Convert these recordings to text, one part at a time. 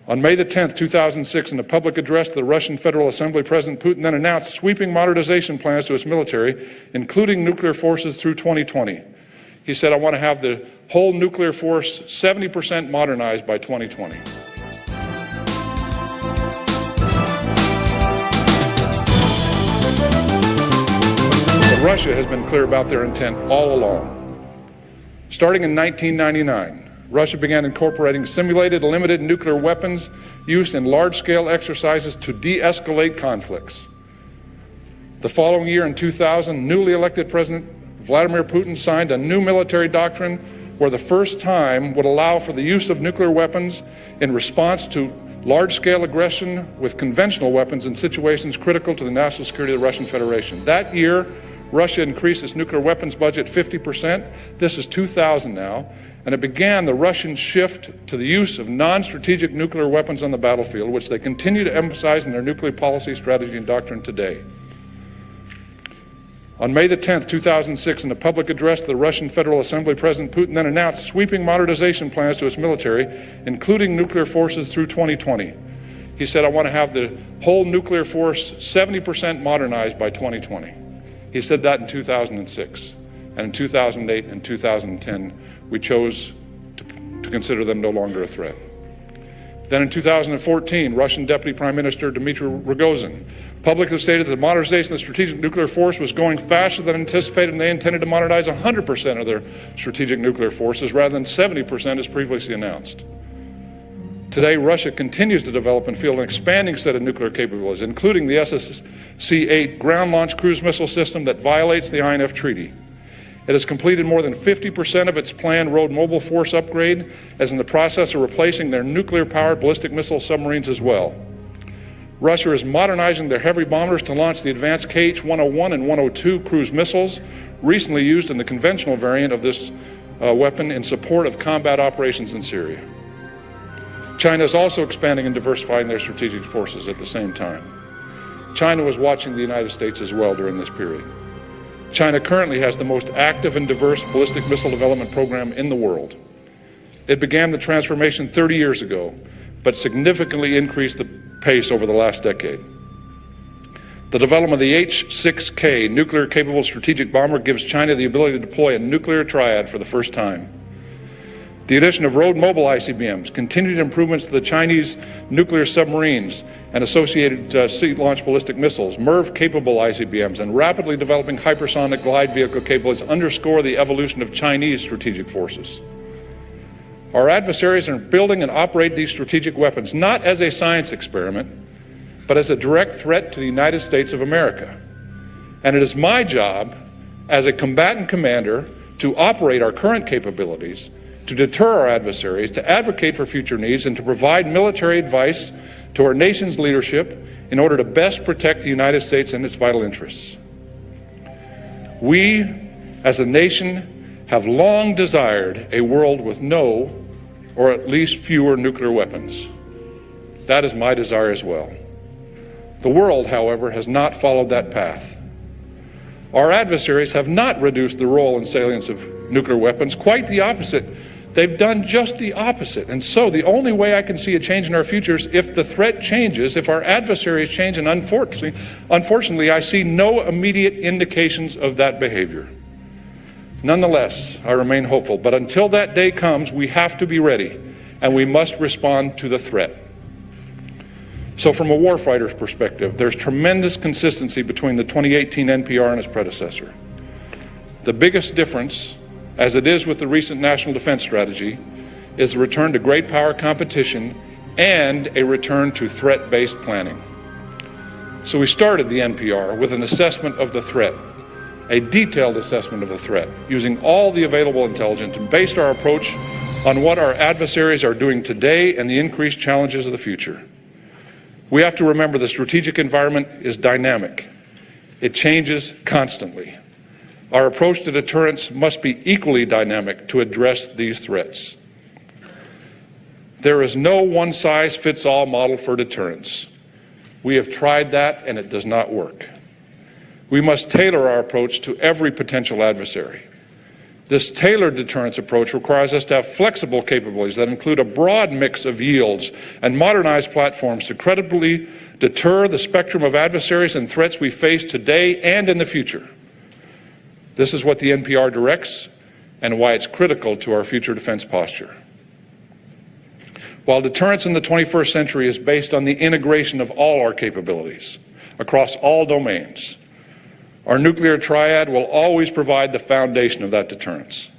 On May the 10th, 2006, in a public address to the Russian Federal Assembly, President Putin then announced sweeping modernization plans to its military, including nuclear forces through 2020. He said, I want to have the whole nuclear force 70% modernized by 2020. But Russia has been clear about their intent all along. Starting in 1999, Russia began incorporating simulated limited nuclear weapons used in large-scale exercises to de-escalate conflicts. The following year, in 2000, newly elected President Vladimir Putin signed a new military doctrine where the first time would allow for the use of nuclear weapons in response to large-scale aggression with conventional weapons in situations critical to the national security of the Russian Federation. That year, Russia increased its nuclear weapons budget 50%. This is 2000 now. And it began the Russian shift to the use of non-strategic nuclear weapons on the battlefield, which they continue to emphasize in their nuclear policy, strategy, and doctrine today. On May the 10th, 2006, in a public address to the Russian Federal Assembly, President Putin then announced sweeping modernization plans to its military, including nuclear forces through 2020. He said, I want to have the whole nuclear force 70% modernized by 2020. He said that in 2006. And in 2008 and 2010, we chose to consider them no longer a threat. Then in 2014, Russian Deputy Prime Minister Dmitry Rogozin publicly stated that the modernization of the strategic nuclear force was going faster than anticipated, and they intended to modernize 100% of their strategic nuclear forces rather than 70% as previously announced. Today, Russia continues to develop and field an expanding set of nuclear capabilities, including the SSC-8 ground-launched cruise missile system that violates the INF Treaty. It has completed more than 50% of its planned road mobile force upgrade, as in the process of replacing their nuclear-powered ballistic missile submarines as well. Russia is modernizing their heavy bombers to launch the advanced KH-101 and 102 cruise missiles, recently used in the conventional variant of this weapon in support of combat operations in Syria. China is also expanding and diversifying their strategic forces at the same time. China was watching the United States as well during this period. China currently has the most active and diverse ballistic missile development program in the world. It began the transformation 30 years ago, but significantly increased the pace over the last decade. The development of the H-6K nuclear-capable strategic bomber gives China the ability to deploy a nuclear triad for the first time. The addition of road mobile ICBMs, continued improvements to the Chinese nuclear submarines and associated sea-launched ballistic missiles, MIRV-capable ICBMs, and rapidly developing hypersonic glide vehicle capabilities underscore the evolution of Chinese strategic forces. Our adversaries are building and operate these strategic weapons not as a science experiment, but as a direct threat to the United States of America. And it is my job as a combatant commander to operate our current capabilities, to deter our adversaries, to advocate for future needs, and to provide military advice to our nation's leadership in order to best protect the United States and its vital interests. We, as a nation, have long desired a world with no, or at least fewer, nuclear weapons. That is my desire as well. The world, however, has not followed that path. Our adversaries have not reduced the role and salience of nuclear weapons, quite the opposite. They've done just the opposite. And so the only way I can see a change in our future is if the threat changes, if our adversaries change, and unfortunately, I see no immediate indications of that behavior. Nonetheless, I remain hopeful. But until that day comes, we have to be ready, and we must respond to the threat. So from a warfighter's perspective, there's tremendous consistency between the 2018 NPR and its predecessor. The biggest difference, as it is with the recent National Defense Strategy, is a return to great power competition and a return to threat-based planning. So we started the NPR with an assessment of the threat, a detailed assessment of the threat, using all the available intelligence, and based our approach on what our adversaries are doing today and the increased challenges of the future. We have to remember the strategic environment is dynamic. It changes constantly. Our approach to deterrence must be equally dynamic to address these threats. There is no one-size-fits-all model for deterrence. We have tried that, and it does not work. We must tailor our approach to every potential adversary. This tailored deterrence approach requires us to have flexible capabilities that include a broad mix of yields and modernized platforms to credibly deter the spectrum of adversaries and threats we face today and in the future. This is what the NPR directs and why it's critical to our future defense posture. While deterrence in the 21st century is based on the integration of all our capabilities across all domains, our nuclear triad will always provide the foundation of that deterrence.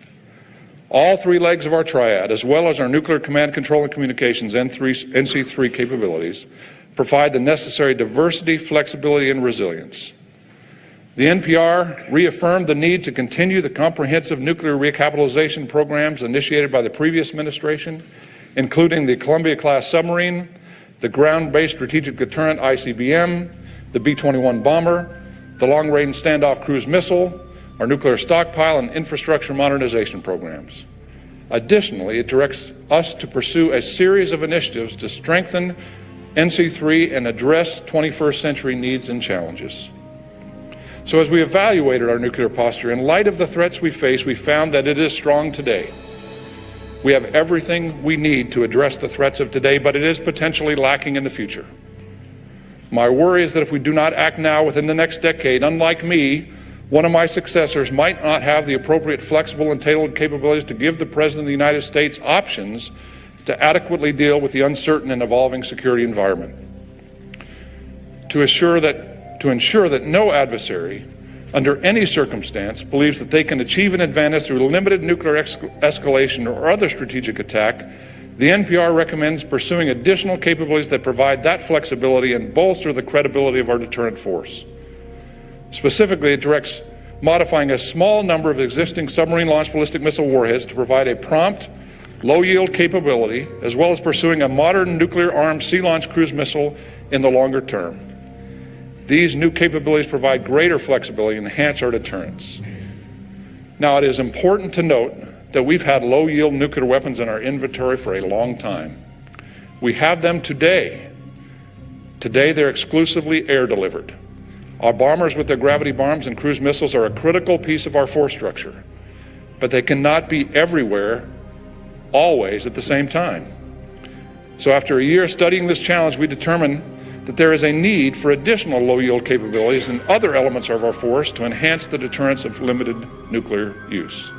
All three legs of our triad, as well as our nuclear command, control, and communications NC3 capabilities, provide the necessary diversity, flexibility, and resilience. The NPR reaffirmed the need to continue the comprehensive nuclear recapitalization programs initiated by the previous administration, including the Columbia-class submarine, the ground-based strategic deterrent ICBM, the B-21 bomber, the long-range standoff cruise missile, our nuclear stockpile, and infrastructure modernization programs. Additionally, it directs us to pursue a series of initiatives to strengthen NC3 and address 21st century needs and challenges. So as we evaluated our nuclear posture, in light of the threats we face, we found that it is strong today. We have everything we need to address the threats of today, but it is potentially lacking in the future. My worry is that if we do not act now within the next decade, unlike me, one of my successors might not have the appropriate flexible and tailored capabilities to give the President of the United States options to adequately deal with the uncertain and evolving security environment. To ensure that no adversary, under any circumstance, believes that they can achieve an advantage through limited nuclear escalation or other strategic attack, the NPR recommends pursuing additional capabilities that provide that flexibility and bolster the credibility of our deterrent force. Specifically, it directs modifying a small number of existing submarine-launched ballistic missile warheads to provide a prompt, low-yield capability, as well as pursuing a modern nuclear-armed sea-launched cruise missile in the longer term. These new capabilities provide greater flexibility and enhance our deterrence. Now, it is important to note that we've had low-yield nuclear weapons in our inventory for a long time. We have them today. Today, they're exclusively air-delivered. Our bombers with their gravity bombs and cruise missiles are a critical piece of our force structure, but they cannot be everywhere, always at the same time. So after a year studying this challenge, we determined that there is a need for additional low-yield capabilities and other elements of our force to enhance the deterrence of limited nuclear use.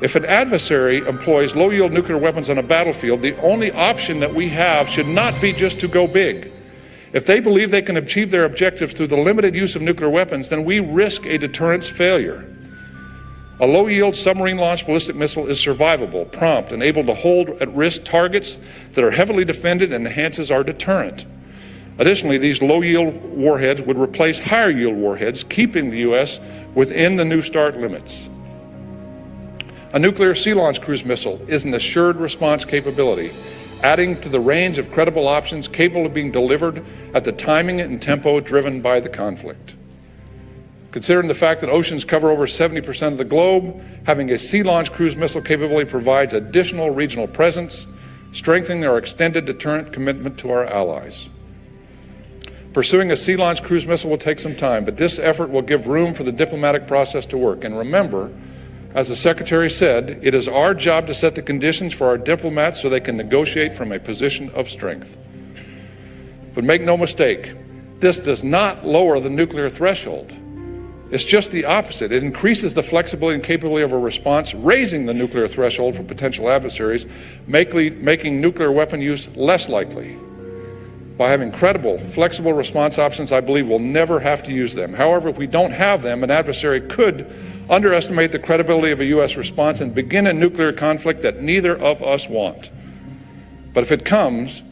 If an adversary employs low-yield nuclear weapons on a battlefield, the only option that we have should not be just to go big. If they believe they can achieve their objectives through the limited use of nuclear weapons, then we risk a deterrence failure. A low-yield submarine-launched ballistic missile is survivable, prompt, and able to hold at risk targets that are heavily defended and enhances our deterrent. Additionally, these low-yield warheads would replace higher-yield warheads, keeping the U.S. within the New START limits. A nuclear sea-launched cruise missile is an assured response capability, adding to the range of credible options capable of being delivered at the timing and tempo driven by the conflict. Considering the fact that oceans cover over 70% of the globe, having a sea-launched cruise missile capability provides additional regional presence, strengthening our extended deterrent commitment to our allies. Pursuing a sea-launched cruise missile will take some time, but this effort will give room for the diplomatic process to work. And remember, as the Secretary said, it is our job to set the conditions for our diplomats so they can negotiate from a position of strength. But make no mistake, this does not lower the nuclear threshold. It's just the opposite. It increases the flexibility and capability of a response, raising the nuclear threshold for potential adversaries, making nuclear weapon use less likely. By having credible, flexible response options, I believe we'll never have to use them. However, if we don't have them, an adversary could underestimate the credibility of a U.S. response and begin a nuclear conflict that neither of us want. But if it comes,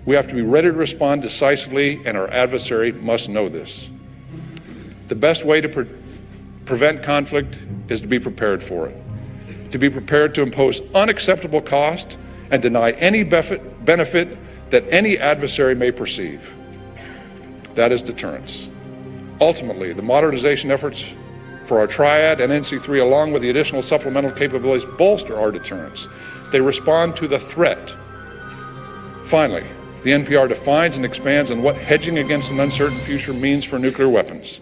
we have to be ready to respond decisively, and our adversary must know this. The best way to prevent conflict is to be prepared for it, to be prepared to impose unacceptable cost and deny any benefit that any adversary may perceive. That is deterrence. Ultimately, the modernization efforts for our triad and NC3, along with the additional supplemental capabilities, bolster our deterrence. They respond to the threat. Finally, the NPR defines and expands on what hedging against an uncertain future means for nuclear weapons.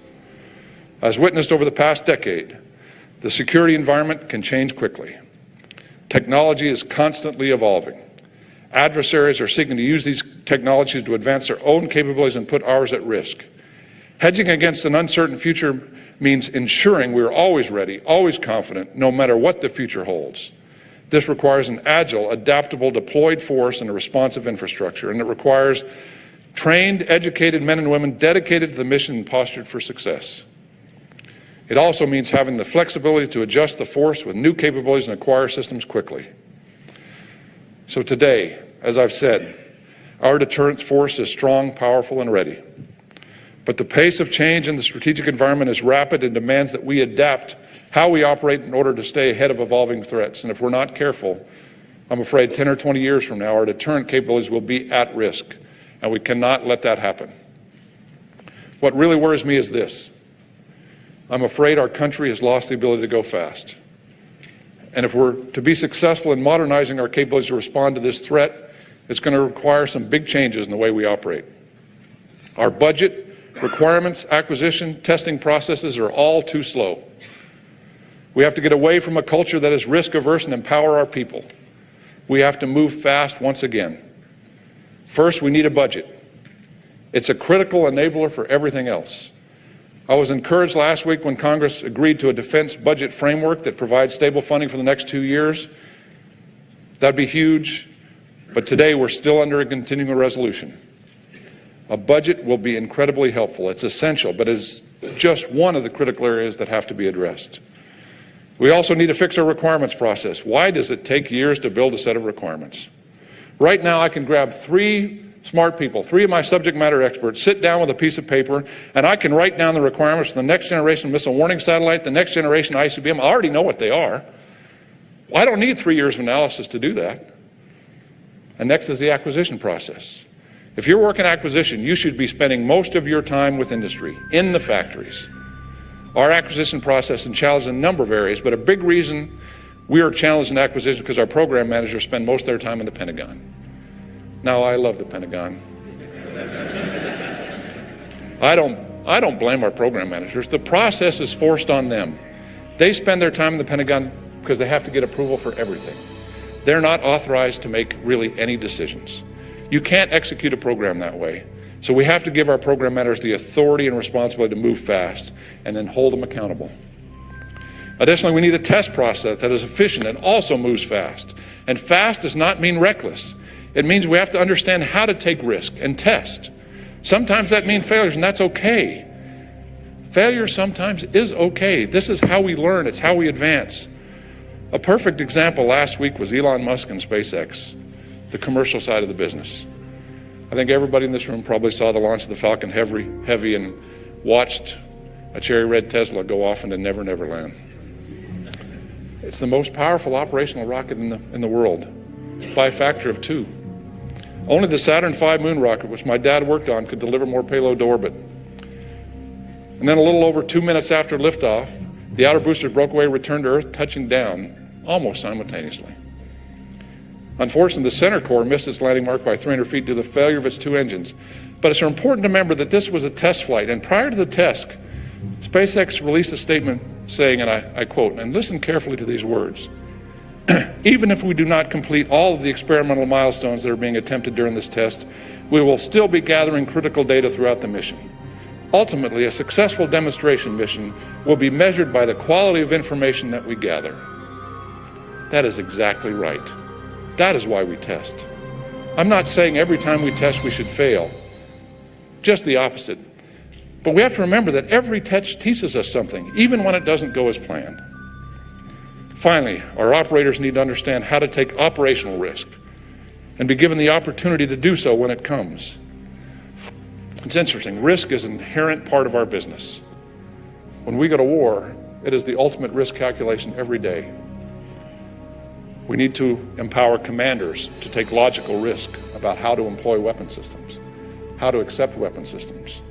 As witnessed over the past decade, The security environment can change quickly. Technology is constantly evolving. Adversaries are seeking to use these technologies to advance their own capabilities and put ours at risk. Hedging against an uncertain future means ensuring we are always ready, always confident, no matter what the future holds. This requires an agile, adaptable, deployed force and a responsive infrastructure, and it requires trained, educated men and women dedicated to the mission and postured for success. It also means having the flexibility to adjust the force with new capabilities and acquire systems quickly. So today, as I've said, our deterrence force is strong, powerful, and ready. But the pace of change in the strategic environment is rapid and demands that we adapt how we operate in order to stay ahead of evolving threats. And if we're not careful, I'm afraid 10 or 20 years from now, our deterrent capabilities will be at risk, and we cannot let that happen. What really worries me is this. I'm afraid our country has lost the ability to go fast. And if we're to be successful in modernizing our capabilities to respond to this threat, it's going to require some big changes in the way we operate. Our budget, requirements, acquisition, testing processes are all too slow. We have to get away from a culture that is risk-averse and empower our people. We have to move fast once again. First, we need a budget. It's a critical enabler for everything else. I was encouraged last week when Congress agreed to a defense budget framework that provides stable funding for the next 2 years. That'd be huge, but today we're still under a continuing resolution. A budget will be incredibly helpful. It's essential, but is just one of the critical areas that have to be addressed. We also need to fix our requirements process. Why does it take years to build a set of requirements? Right now, I can grab 3 smart people, 3 of my subject matter experts, sit down with a piece of paper, and I can write down the requirements for the next generation missile warning satellite, the next generation ICBM. I already know what they are. Well, I don't need 3 years of analysis to do that. And next is the acquisition process. If you're working acquisition, you should be spending most of your time with industry, in the factories. Our acquisition process is challenged in a number of areas, but a big reason we are challenged in acquisition because our program managers spend most of their time in the Pentagon. Now, I love the Pentagon. I don't blame our program managers. The process is forced on them. They spend their time in the Pentagon because they have to get approval for everything. They're not authorized to make really any decisions. You can't execute a program that way. So we have to give our program managers the authority and responsibility to move fast and then hold them accountable. Additionally, we need a test process that is efficient and also moves fast. And fast does not mean reckless. It means we have to understand how to take risk and test. Sometimes that means failures, and that's okay. Failure sometimes is okay. This is how we learn. It's how we advance. A perfect example last week was Elon Musk and SpaceX, the commercial side of the business. I think everybody in this room probably saw the launch of the Falcon Heavy and watched a cherry red Tesla go off into Never Never Land. It's the most powerful operational rocket in the world by a factor of 2. Only the Saturn V moon rocket, which my dad worked on, could deliver more payload to orbit. And then a little over 2 minutes after liftoff, the outer boosters broke away, returned to Earth, touching down almost simultaneously. Unfortunately, the center core missed its landing mark by 300 feet due to the failure of its 2 engines. But it's important to remember that this was a test flight, and prior to the test, SpaceX released a statement saying, and I quote, and listen carefully to these words, "Even if we do not complete all of the experimental milestones that are being attempted during this test, we will still be gathering critical data throughout the mission. Ultimately, a successful demonstration mission will be measured by the quality of information that we gather." That is exactly right. That is why we test. I'm not saying every time we test we should fail. Just the opposite. But we have to remember that every test teaches us something, even when it doesn't go as planned. Finally, our operators need to understand how to take operational risk and be given the opportunity to do so when it comes. It's interesting. Risk is an inherent part of our business. When we go to war, it is the ultimate risk calculation every day. We need to empower commanders to take logical risk about how to employ weapon systems, how to accept weapon systems.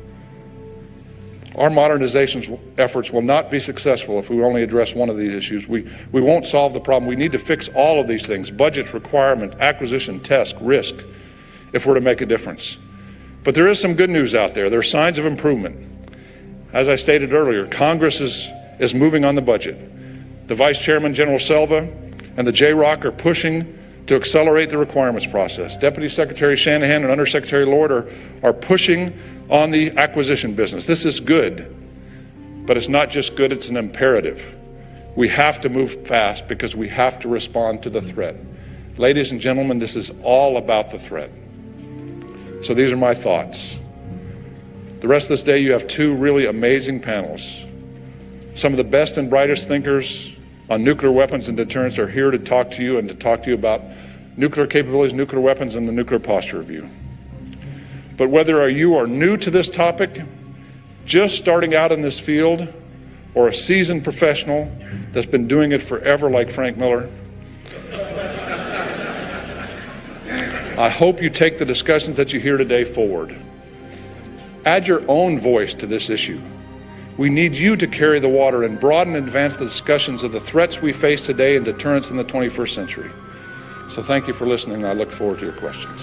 Our modernization efforts will not be successful if we only address one of these issues. We won't solve the problem. We need to fix all of these things: budget, requirement, acquisition, test, risk, if we're to make a difference. But there is some good news out there. There are signs of improvement. As I stated earlier, Congress is moving on the budget. The Vice Chairman, General Selva, and the JROC are pushing to accelerate the requirements process. Deputy Secretary Shanahan and Undersecretary Lord are pushing on the acquisition business. This is good, but it's not just good, it's an imperative. We have to move fast because we have to respond to the threat. Ladies and gentlemen, this is all about the threat. So these are my thoughts. The rest of this day, you have two really amazing panels. Some of the best and brightest thinkers on nuclear weapons and deterrence are here to talk to you and to talk to you about nuclear capabilities, nuclear weapons, and the nuclear posture review. But whether you are new to this topic, just starting out in this field, or a seasoned professional that's been doing it forever like Frank Miller, I hope you take the discussions that you hear today forward. Add your own voice to this issue. We need you to carry the water and broaden and advance the discussions of the threats we face today and deterrence in the 21st century. So thank you for listening. I look forward to your questions.